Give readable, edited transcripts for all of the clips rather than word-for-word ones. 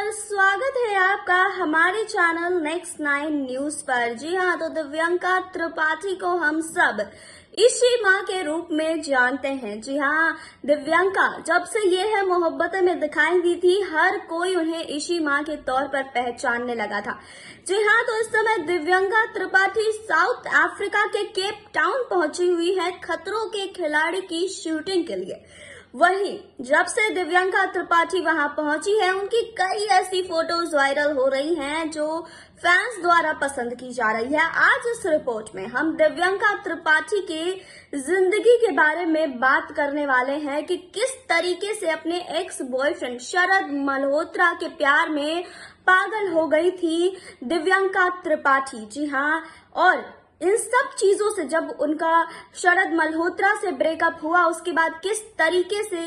और स्वागत है आपका हमारे चैनल नेक्स्ट 9 न्यूज पर। जी हाँ, तो दिव्यंका त्रिपाठी को हम सब इसी माँ के रूप में जानते हैं। जी हाँ, दिव्यंका जब से ये है मोहब्बतें में दिखाई दी थी, हर कोई उन्हें इसी माँ के तौर पर पहचानने लगा था। जी हाँ, तो इस समय दिव्यंका त्रिपाठी साउथ अफ्रीका के केप टाउन पहुंची हुई है खतरों के खिलाड़ी की शूटिंग के लिए। वहीं जब से दिव्यंका त्रिपाठी वहां पहुंची है, उनकी कई ऐसी फोटोज वायरल हो रही हैं जो फैंस द्वारा पसंद की जा रही है। आज इस रिपोर्ट में हम दिव्यंका त्रिपाठी के जिंदगी के बारे में बात करने वाले हैं कि किस तरीके से अपने एक्स बॉयफ्रेंड शरद मल्होत्रा के प्यार में पागल हो गई थी दिव्यंका त्रिपाठी। जी हाँ, और इन सब चीजों से जब उनका शरद मल्होत्रा से ब्रेकअप हुआ, उसके बाद किस तरीके से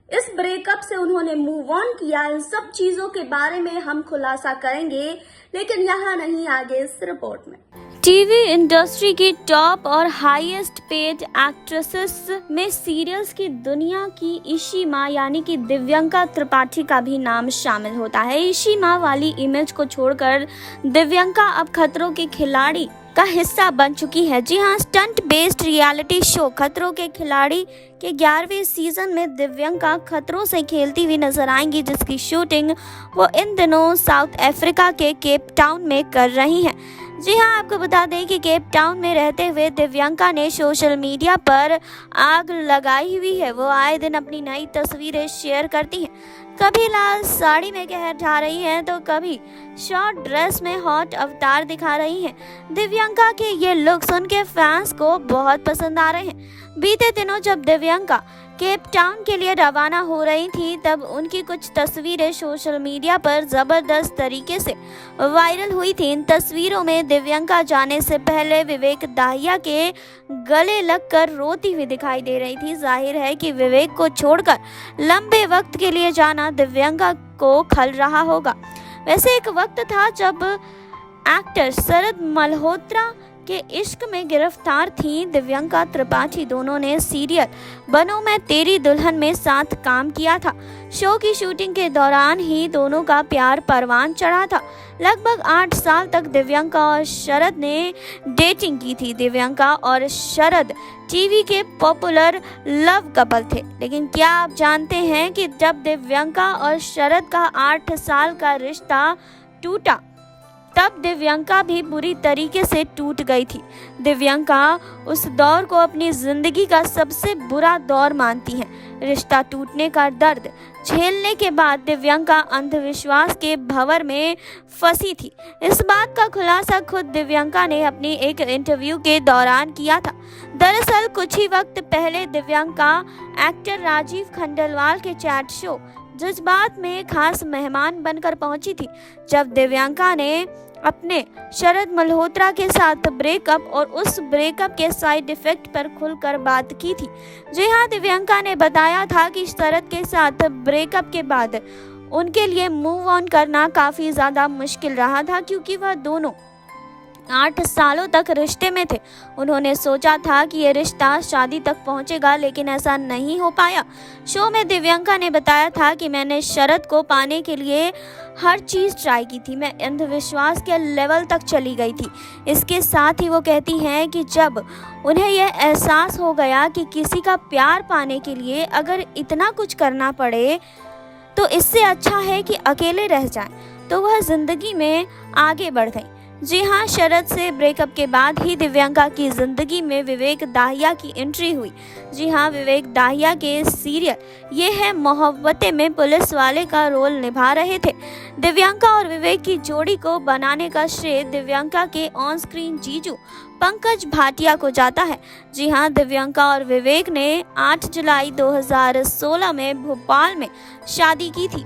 इस ब्रेकअप से उन्होंने मूव ऑन किया, इन सब चीजों के बारे में हम खुलासा करेंगे। लेकिन यहाँ नहीं, आगे इस रिपोर्ट में। टीवी इंडस्ट्री की टॉप और हाईएस्ट पेड एक्ट्रेसेस में सीरियल्स की दुनिया की इशी माँ यानी कि दिव्यंका त्रिपाठी का भी नाम शामिल होता है। इशी माँ वाली इमेज को छोड़कर दिव्यंका अब खतरों के खिलाड़ी का हिस्सा बन चुकी है। जी हाँ, स्टंट बेस्ड रियलिटी शो खतरों के खिलाड़ी के 11वें सीजन में दिव्यंका खतरों से खेलती हुई नजर आएंगी, जिसकी शूटिंग वो इन दिनों साउथ अफ्रीका के केप टाउन में कर रही हैं। जी हाँ, आपको बता दें कि केप टाउन में रहते हुए दिव्यंका ने सोशल मीडिया पर आग लगाई हुई है। वो आए दिन अपनी नई तस्वीरें शेयर करती हैं। कभी लाल साड़ी में कहर ढा रही हैं तो कभी शॉर्ट ड्रेस में हॉट अवतार दिखा रही हैं। दिव्यंका के ये लुक्स उनके फैंस को बहुत पसंद आ रहे हैं। बीते दिनों जब दिव्यंका केप टाउन के लिए रवाना हो रही थी, तब उनकी कुछ तस्वीरें सोशल मीडिया पर जबरदस्त तरीके से वायरल हुई थी। इन तस्वीरों में दिव्यंका जाने से पहले विवेक दाहिया के गले लगकर रोती हुई दिखाई दे रही थी। जाहिर है कि विवेक को छोड़कर लंबे वक्त के लिए जाना दिव्यंका को खल रहा होगा। वैसे एक वक्त था जब एक्टर शरद मल्होत्रा के इश्क में गिरफ्तार थी दिव्यंका त्रिपाठी। दोनों ने सीरियल बनो मैं तेरी दुल्हन में साथ काम किया था। शो की शूटिंग के दौरान ही दोनों का प्यार परवान चढ़ा था। लगभग 8 साल तक दिव्यंका और शरद ने डेटिंग की थी। दिव्यंका और शरद टीवी के पॉपुलर लव कपल थे। लेकिन क्या आप जानते हैं कि जब दिव्यंका और शरद का 8 साल का रिश्ता टूटा, तब दिव्यंका भी बुरी तरीके से टूट गई थी। दिव्यंका उस दौर को अपनी जिंदगी का सबसे बुरा दौर मानती हैं। रिश्ता टूटने का दर्द झेलने के बाद दिव्यंका अंधविश्वास के भंवर में फंसी थी। इस बात का खुलासा खुद दिव्यंका ने अपनी एक इंटरव्यू के दौरान किया था। दरअसल कुछ ही वक्त पहले दिव्यंका एक्टर राजीव खंडेलवाल के चैट शो जज्बात में खास मेहमान बनकर पहुंची थी। जब दिव्यंका ने अपने शरद मल्होत्रा के साथ ब्रेकअप और उस ब्रेकअप के साइड इफेक्ट पर खुलकर बात की थी। जी हाँ, दिव्यंका ने बताया था कि शरद के साथ ब्रेकअप के बाद उनके लिए मूव ऑन करना काफ़ी ज़्यादा मुश्किल रहा था, क्योंकि वह दोनों 8 सालों तक रिश्ते में थे। उन्होंने सोचा था कि ये रिश्ता शादी तक पहुंचेगा, लेकिन ऐसा नहीं हो पाया। शो में दिव्यंका ने बताया था कि मैंने शरद को पाने के लिए हर चीज़ ट्राई की थी। मैं अंधविश्वास के लेवल तक चली गई थी। इसके साथ ही वो कहती हैं कि जब उन्हें यह एहसास हो गया कि किसी का प्यार पाने के लिए अगर इतना कुछ करना पड़े तो इससे अच्छा है कि अकेले रह जाएं, तो वह जिंदगी में आगे बढ़ गई। जी हाँ, शरद से ब्रेकअप के बाद ही दिव्यंका की जिंदगी में विवेक दाहिया की एंट्री हुई। जी हाँ, विवेक दाहिया के सीरियल ये है मोहब्बतें में पुलिस वाले का रोल निभा रहे थे। दिव्यंका और विवेक की जोड़ी को बनाने का श्रेय दिव्यंका के ऑन स्क्रीन जीजू पंकज भाटिया को जाता है। जी हाँ, दिव्यंका और विवेक ने 8 जुलाई 2016 में भोपाल में शादी की थी।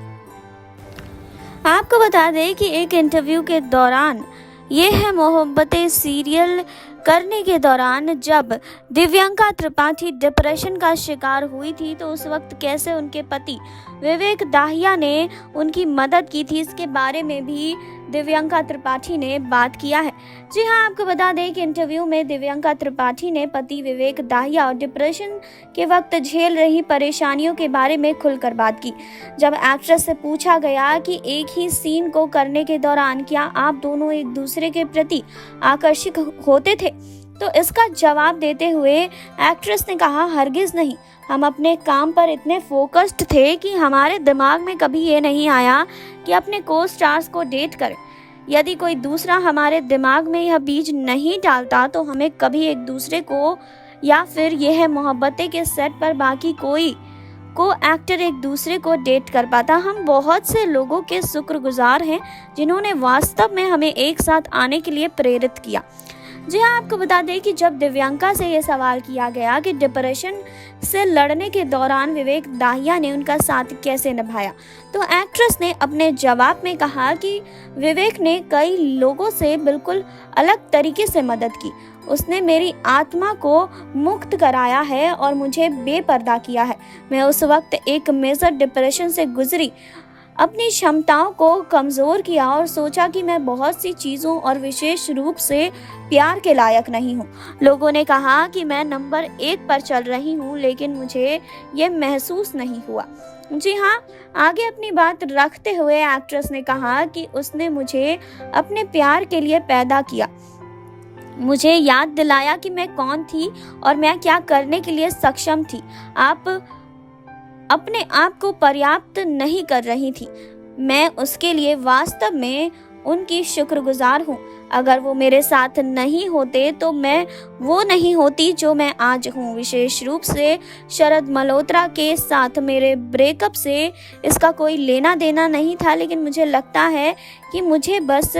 आपको बता दें कि एक इंटरव्यू के दौरान ये है मोहब्बतें सीरियल करने के दौरान जब दिव्यंका त्रिपाठी डिप्रेशन का शिकार हुई थी, तो उस वक्त कैसे उनके पति विवेक दाहिया ने उनकी मदद की थी, इसके बारे में भी दिव्यंका त्रिपाठी ने बात किया है। जी हां, आपको बता दें कि इंटरव्यू में दिव्यंका त्रिपाठी ने पति विवेक दाहिया और डिप्रेशन के वक्त झेल रही परेशानियों के बारे में खुलकर बात की। जब एक्ट्रेस से पूछा गया कि एक ही सीन को करने के दौरान क्या आप दोनों एक दूसरे के प्रति आकर्षित होते थे, तो इसका जवाब देते हुए एक्ट्रेस ने कहा, हरगिज नहीं। हम अपने काम पर इतने फोकस्ड थे कि हमारे दिमाग में कभी ये नहीं आया कि अपने को स्टार्स को डेट करें। यदि कोई दूसरा हमारे दिमाग में यह बीज नहीं डालता तो हमें कभी एक दूसरे को या फिर यह मोहब्बतें के सेट पर बाकी कोई को एक्टर एक दूसरे को डेट कर पाता। हम बहुत से लोगों के शुक्रगुजार हैं जिन्होंने वास्तव में हमें एक साथ आने के लिए प्रेरित किया। जी हाँ, आपको बता दें कि जब दिव्यंका से ये सवाल किया गया कि डिप्रेशन से लड़ने के दौरान विवेक दाहिया ने उनका साथ कैसे निभाया, तो एक्ट्रेस ने अपने जवाब में कहा कि विवेक ने कई लोगों से बिल्कुल अलग तरीके से मदद की। उसने मेरी आत्मा को मुक्त कराया है और मुझे बेपर्दा किया है। मैं उस वक्त एक मेजर डिप्रेशन से गुजरी, अपनी क्षमताओं को कमज़ोर किया और सोचा कि मैं बहुत सी चीज़ों और विशेष रूप से प्यार के लायक नहीं हूँ। लोगों ने कहा कि मैं नंबर 1 पर चल रही हूँ, लेकिन मुझे ये महसूस नहीं हुआ। जी हाँ, आगे अपनी बात रखते हुए एक्ट्रेस ने कहा कि उसने मुझे अपने प्यार के लिए पैदा किया, मुझे याद दिलाया कि मैं कौन थी और मैं क्या करने के लिए सक्षम थी। आप अपने आप को पर्याप्त नहीं कर रही थी। मैं उसके लिए वास्तव में उनकी शुक्रगुजार हूँ। अगर वो मेरे साथ नहीं होते तो मैं वो नहीं होती जो मैं आज हूँ। विशेष रूप से शरद मल्होत्रा के साथ मेरे ब्रेकअप से इसका कोई लेना देना नहीं था, लेकिन मुझे लगता है कि मुझे बस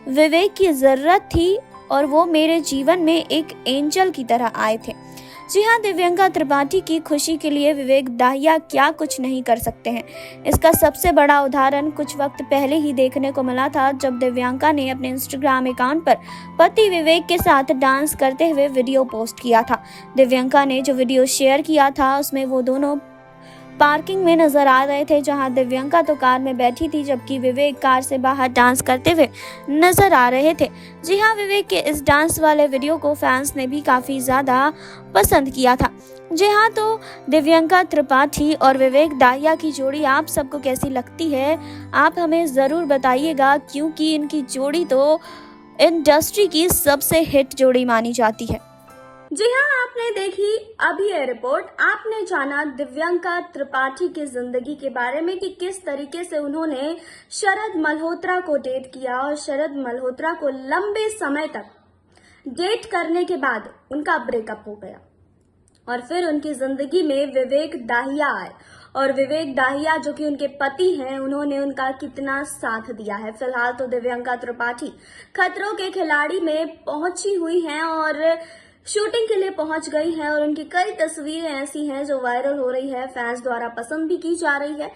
विवेक की ज़रूरत थी और वो मेरे जीवन में एक एंजल की तरह आए थे। जी हाँ, दिव्यंका त्रिपाठी की खुशी के लिए विवेक दाहिया क्या कुछ नहीं कर सकते हैं। इसका सबसे बड़ा उदाहरण कुछ वक्त पहले ही देखने को मिला था, जब दिव्यंका ने अपने इंस्टाग्राम अकाउंट पर पति विवेक के साथ डांस करते हुए वीडियो पोस्ट किया था। दिव्यंका ने जो वीडियो शेयर किया था उसमें वो दोनों पार्किंग में नजर आ रहे थे, जहां दिव्यंका तो कार में बैठी थी जबकि विवेक कार से बाहर डांस करते हुए नजर आ रहे थे। जी हां, विवेक के इस डांस वाले वीडियो को फैंस ने भी काफ़ी ज़्यादा पसंद किया था। जी हां, तो दिव्यंका त्रिपाठी और विवेक दाहिया की जोड़ी आप सबको कैसी लगती है, आप हमें ज़रूर बताइएगा, क्योंकि इनकी जोड़ी तो इंडस्ट्री की सबसे हिट जोड़ी मानी जाती है। जी हाँ, आपने देखी अभी ये रिपोर्ट। आपने जाना दिव्यंका त्रिपाठी की जिंदगी के बारे में कि किस तरीके से उन्होंने शरद मल्होत्रा को डेट किया और शरद मल्होत्रा को लंबे समय तक डेट करने के बाद उनका ब्रेकअप हो गया और फिर उनकी जिंदगी में विवेक दाहिया आए और विवेक दाहिया जो कि उनके पति हैं, उन्होंने उनका कितना साथ दिया है। फिलहाल तो दिव्यंका त्रिपाठी खतरों के खिलाड़ी में पहुंची हुई हैं और शूटिंग के लिए पहुंच गई है और उनकी कई तस्वीरें ऐसी हैं जो वायरल हो रही है, फैंस द्वारा पसंद भी की जा रही है।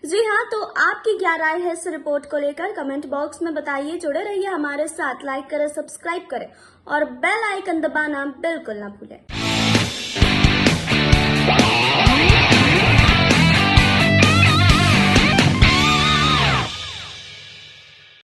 जी हाँ, तो आपकी क्या राय है इस रिपोर्ट को लेकर, कमेंट बॉक्स में बताइए। जुड़े रहिए हमारे साथ, लाइक करें, सब्सक्राइब करें और बेल आइकन दबाना बिल्कुल ना भूलें।